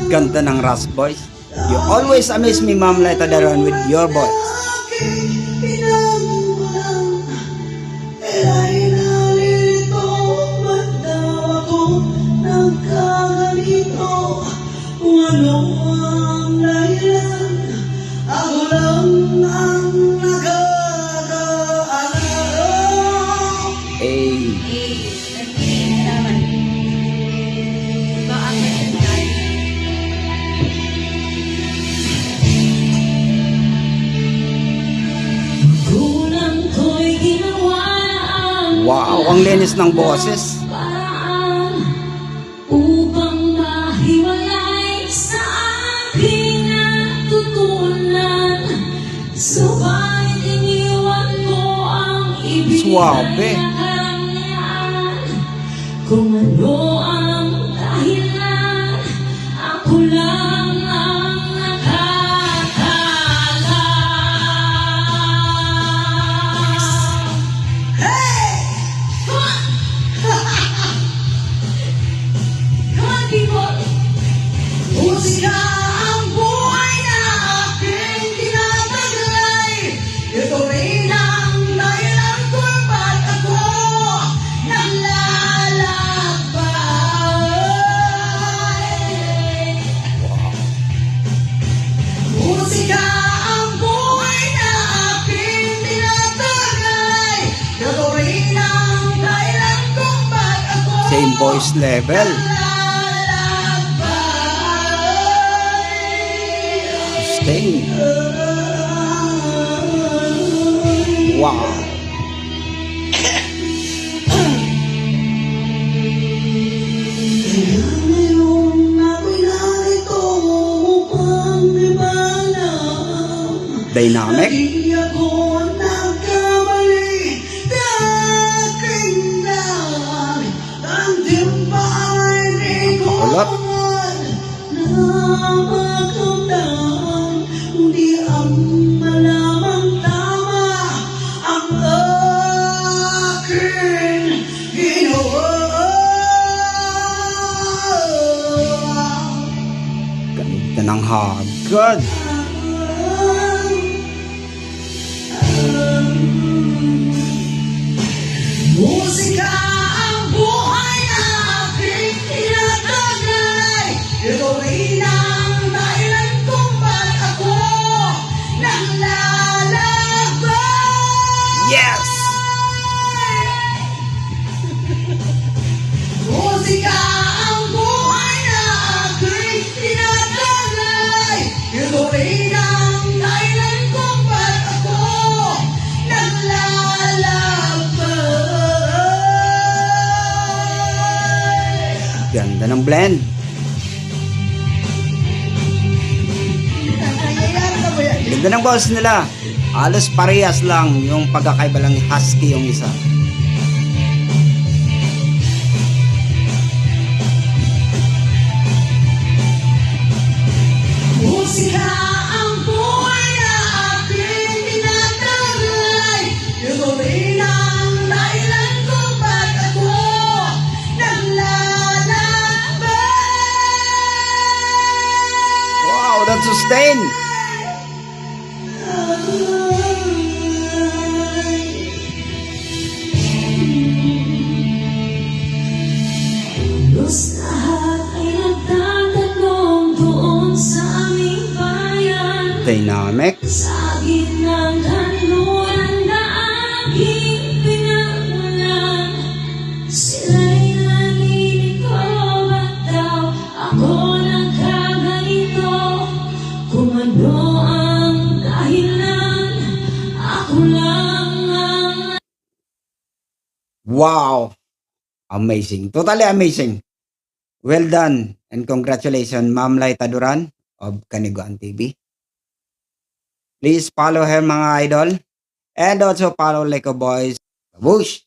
Ganda ng Ras Boys. You always amaze me, Ma'am Laita Daruan, with your voice. Wow, ang linis ng boses. Upang mahiwalay sa aking natutunan, subalit iniwan mo ang ibig Suwabe. na karangyaan. Kung ano ang dahilan, ako lang ang nakakalam. Musika ang buhay na aking tinataglay. Ito rin ang dahilan kung ba't ako naglalakbay. Musika ang buhay na aking tinataglay. Ito rin ang dahilan kung ba't ako Same voice level. Sustain. Wow. Dynamic. Makulot. Hindi ang malamang tama ang aking ginawa. Ganda ng hagad. Musika ang buhay na aking tinataglay. Ito rin ang dahilan kung ba't ako naglalakbay. Yes! Musika ang buhay na aking tinataglay. Ito rin ang dahilan kung ba't ako naglalakbay. Ganda ng blend. Ganda ng boses nila. Halos parehas lang, yung pagkakaiba lang husky yung isa. Musika ang buhay na aking tinataglay. Ito rin ang dahilan kung ba't ako naglalakbay. Wow, that's sustain. Halos lahat ay nagtatanong doon sa aming bayan, Dynamic. sa ginang kanluran na aking pinagmulan. Sila'y nalilito, ba't daw ako nagkaganito? Kung ano ang dahilan, ako lang ang Wow. Amazing. Totally amazing. Well done and congratulations, Ma'am Laita Duran of Kaniguan TV. Please follow her, mga idol. And also follow Leko Boys. Whoosh!